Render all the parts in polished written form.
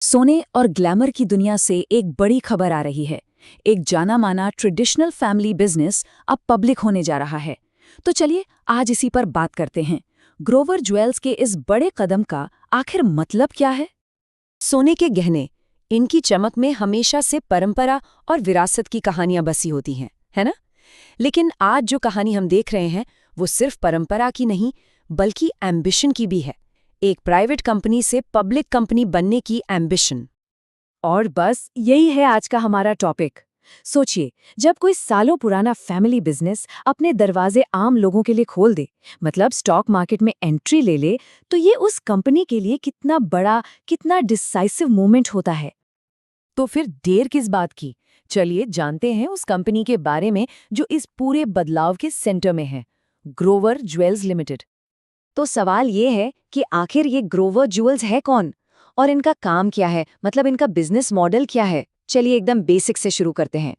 सोने और ग्लैमर की दुनिया से एक बड़ी खबर आ रही है। एक जाना माना ट्रेडिशनल फैमिली बिजनेस अब पब्लिक होने जा रहा है। तो चलिए आज इसी पर बात करते हैं। ग्रोवर ज्वेल्स के इस बड़े कदम का आखिर मतलब क्या है? सोने के गहने, इनकी चमक में हमेशा से परंपरा और विरासत की कहानियां बसी होती हैं, है ना? लेकिन आज जो कहानी हम देख रहे हैं वो सिर्फ परंपरा की नहीं बल्कि एम्बिशन की भी है। एक प्राइवेट कंपनी से पब्लिक कंपनी बनने की एम्बिशन। और बस यही है आज का हमारा टॉपिक। सोचिए, जब कोई सालों पुराना फैमिली बिजनेस अपने दरवाजे आम लोगों के लिए खोल दे, मतलब स्टॉक मार्केट में एंट्री ले ले, तो ये उस कंपनी के लिए कितना बड़ा, कितना डिसाइसिव मोमेंट होता है। तो फिर देर किस बात की? चलिए जानते हैं उस कंपनी के बारे में जो इस पूरे बदलाव के सेंटर में है, ग्रोवर ज्वेल्स लिमिटेड। तो सवाल ये है कि आखिर ये ग्रोवर ज्वेल्स है कौन और इनका काम क्या है, मतलब इनका बिजनेस मॉडल क्या है। चलिए एकदम बेसिक से शुरू करते हैं।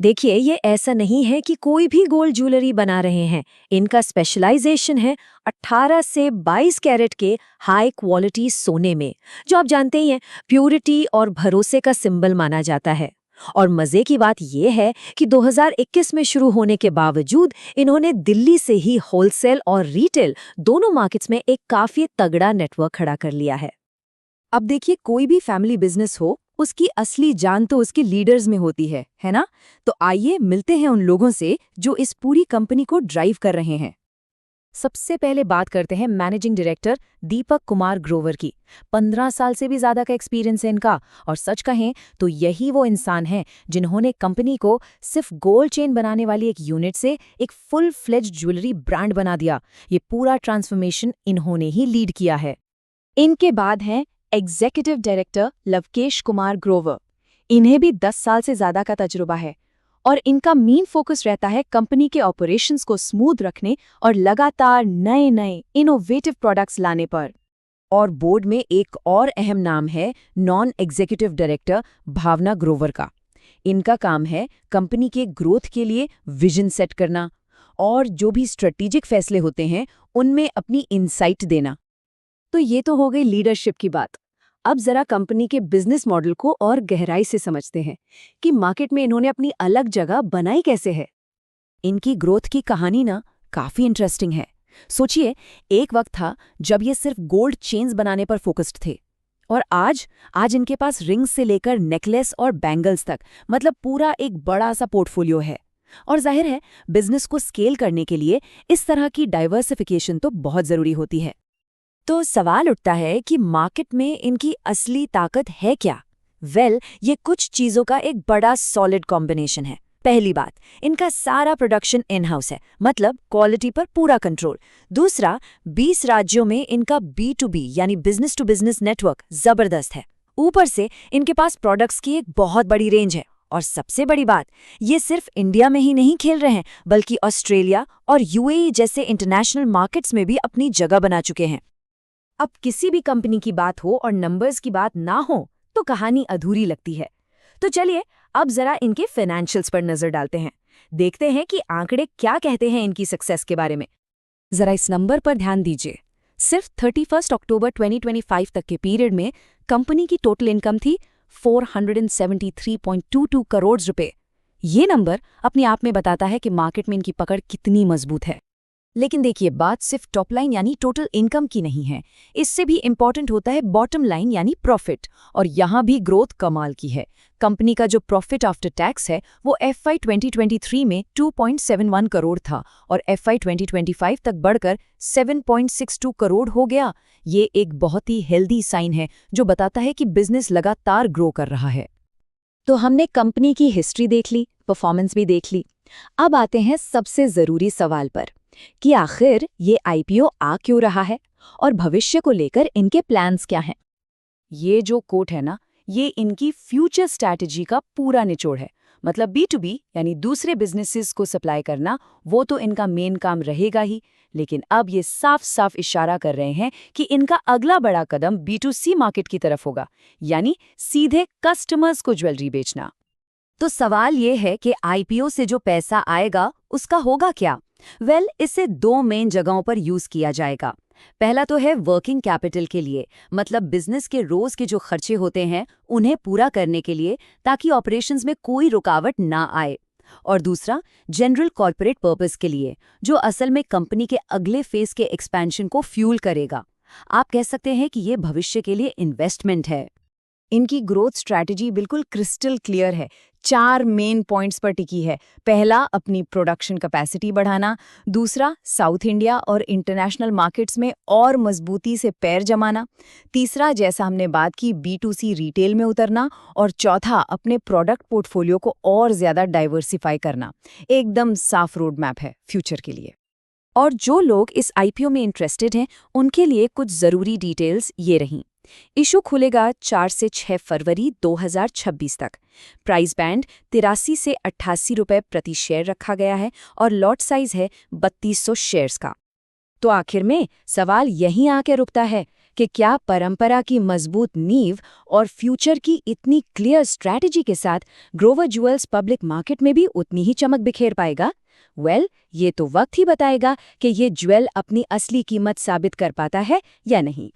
देखिए, ये ऐसा नहीं है कि कोई भी गोल्ड ज्वेलरी बना रहे हैं। इनका स्पेशलाइजेशन है 18 से 22 कैरेट के हाई क्वालिटी सोने में, जो आप जानते ही हैं प्यूरिटी और भरोसे का सिंबल माना जाता है। और मजे की बात यह है कि 2021 में शुरू होने के बावजूद इन्होंने दिल्ली से ही होलसेल और रिटेल दोनों मार्केट्स में एक काफी तगड़ा नेटवर्क खड़ा कर लिया है। अब देखिए, कोई भी फैमिली बिजनेस हो, उसकी असली जान तो उसके लीडर्स में होती है ना? तो आइए मिलते हैं उन लोगों से जो इस पूरी कंपनी को ड्राइव कर रहे हैं। सबसे पहले बात करते हैं मैनेजिंग डायरेक्टर दीपक कुमार ग्रोवर की। 15 साल से भी ज्यादा का एक्सपीरियंस है इनका, और सच कहें तो यही वो इंसान हैं जिन्होंने कंपनी को सिर्फ गोल्ड चेन बनाने वाली एक यूनिट से एक फुल फ्लेज्ड ज्वेलरी ब्रांड बना दिया। ये पूरा ट्रांसफॉर्मेशन इन्होंने ही लीड किया है। इनके बाद हैं एग्जीक्यूटिव डायरेक्टर लवकेश कुमार ग्रोवर। इन्हें भी 10 साल से ज्यादा का तजुर्बा है और इनका मेन फोकस रहता है कंपनी के ऑपरेशंस को स्मूथ रखने और लगातार नए नए इनोवेटिव प्रोडक्ट्स लाने पर। और बोर्ड में एक और अहम नाम है नॉन एग्जीक्यूटिव डायरेक्टर भावना ग्रोवर का। इनका काम है कंपनी के ग्रोथ के लिए विजन सेट करना और जो भी स्ट्रेटेजिक फैसले होते हैं उनमें अपनी इनसाइट देना। तो ये तो हो गई लीडरशिप की बात। अब जरा कंपनी के बिजनेस मॉडल को और गहराई से समझते हैं कि मार्केट में इन्होंने अपनी अलग जगह बनाई कैसे है। इनकी ग्रोथ की कहानी ना काफी इंटरेस्टिंग है। सोचिए, एक वक्त था जब ये सिर्फ गोल्ड चेन्स बनाने पर फोकस्ड थे, और आज इनके पास रिंग्स से लेकर नेकलेस और बैंगल्स तक, मतलब पूरा एक बड़ा सा पोर्टफोलियो है। और जाहिर है, बिजनेस को स्केल करने के लिए इस तरह की डाइवर्सिफिकेशन तो बहुत जरूरी होती है। तो सवाल उठता है कि मार्केट में इनकी असली ताकत है क्या? ये कुछ चीजों का एक बड़ा सॉलिड कॉम्बिनेशन है। पहली बात, इनका सारा प्रोडक्शन इन हाउस है, मतलब क्वालिटी पर पूरा कंट्रोल। दूसरा, 20 राज्यों में इनका B2B यानी बिजनेस टू बिजनेस नेटवर्क जबरदस्त है। ऊपर से इनके पास प्रोडक्ट्स की एक बहुत बड़ी रेंज है। और सबसे बड़ी बात, ये सिर्फ इंडिया में ही नहीं खेल रहे हैं, बल्कि ऑस्ट्रेलिया और UAE जैसे इंटरनेशनल मार्केट्स में भी अपनी जगह बना चुके हैं। अब किसी भी कंपनी की बात हो और नंबर्स की बात ना हो तो कहानी अधूरी लगती है। तो चलिए अब जरा इनके फाइनेंशियल्स पर नजर डालते हैं। देखते हैं कि आंकड़े क्या कहते हैं इनकी सक्सेस के बारे में। जरा इस नंबर पर ध्यान दीजिए। सिर्फ 31 अक्टूबर 2025 तक के पीरियड में कंपनी की टोटल इनकम थी 473.22 करोड़ रुपए। ये नंबर अपने आप में बताता है कि मार्केट में इनकी पकड़ कितनी मजबूत है। लेकिन देखिए, बात सिर्फ टॉप लाइन यानी टोटल इनकम की नहीं है। इससे भी इंपॉर्टेंट होता है बॉटम लाइन यानी प्रॉफिट, और यहाँ भी ग्रोथ कमाल की है। कंपनी का जो प्रॉफिट आफ्टर टैक्स है वो FY 2023 में 2.71 करोड़ था और FY 2025 तक बढ़कर 7.62 करोड़ हो गया। ये एक बहुत ही हेल्दी साइन है जो बताता है कि बिजनेस लगातार ग्रो कर रहा है। तो हमने कंपनी की हिस्ट्री देख ली, परफॉर्मेंस भी देख ली। अब आते हैं सबसे जरूरी सवाल पर कि आखिर ये IPO आ क्यों रहा है और भविष्य को लेकर इनके प्लान्स क्या हैं। ये जो कोट है ना, ये इनकी फ्यूचर स्ट्रैटेजी का पूरा निचोड़ है। मतलब B2B यानी दूसरे बिजनेसेस को सप्लाई करना, वो तो इनका मेन काम रहेगा ही, लेकिन अब ये साफ साफ इशारा कर रहे हैं कि इनका अगला बड़ा कदम B2C मार्केट की तरफ होगा, यानी सीधे कस्टमर्स को ज्वेलरी बेचना। तो सवाल ये है कि IPO से जो पैसा आएगा उसका होगा क्या? इसे दो मेन जगहों पर यूज किया जाएगा। पहला तो है वर्किंग कैपिटल के लिए, मतलब बिजनेस के रोज के जो खर्चे होते हैं उन्हें पूरा करने के लिए, ताकि ऑपरेशंस में कोई रुकावट ना आए। और दूसरा जनरल कॉर्पोरेट पर्पस के लिए, जो असल में कंपनी के अगले फेज के एक्सपेंशन को फ्यूल करेगा। आप कह सकते हैं कि ये भविष्य के लिए इन्वेस्टमेंट है। इनकी ग्रोथ स्ट्रैटेजी बिल्कुल क्रिस्टल क्लियर है, 4 मेन पॉइंट्स पर टिकी है। पहला, अपनी प्रोडक्शन कैपेसिटी बढ़ाना। दूसरा, साउथ इंडिया और इंटरनेशनल मार्केट्स में और मजबूती से पैर जमाना। तीसरा, जैसा हमने बात की, B2C रिटेल में उतरना। और चौथा, अपने प्रोडक्ट पोर्टफोलियो को और ज्यादा डाइवर्सिफाई करना। एकदम साफ रोड मैप है फ्यूचर के लिए। और जो लोग इस आईपीओ में इंटरेस्टेड हैं उनके लिए कुछ ज़रूरी डिटेल्स ये रहीं। इशू खुलेगा 4 से 6 फरवरी 2026 तक। प्राइस बैंड 83 से 88 रुपए प्रति शेयर रखा गया है और लॉट साइज है 3200 शेयर्स का। तो आखिर में सवाल यहीं आके रुकता है कि क्या परंपरा की मजबूत नींव और फ्यूचर की इतनी क्लियर स्ट्रैटेजी के साथ ग्रोवर ज्वेल्स पब्लिक मार्केट में भी उतनी ही चमक बिखेर पाएगा? ये तो वक्त ही बताएगा कि ये ज्वेल अपनी असली कीमत साबित कर पाता है या नहीं।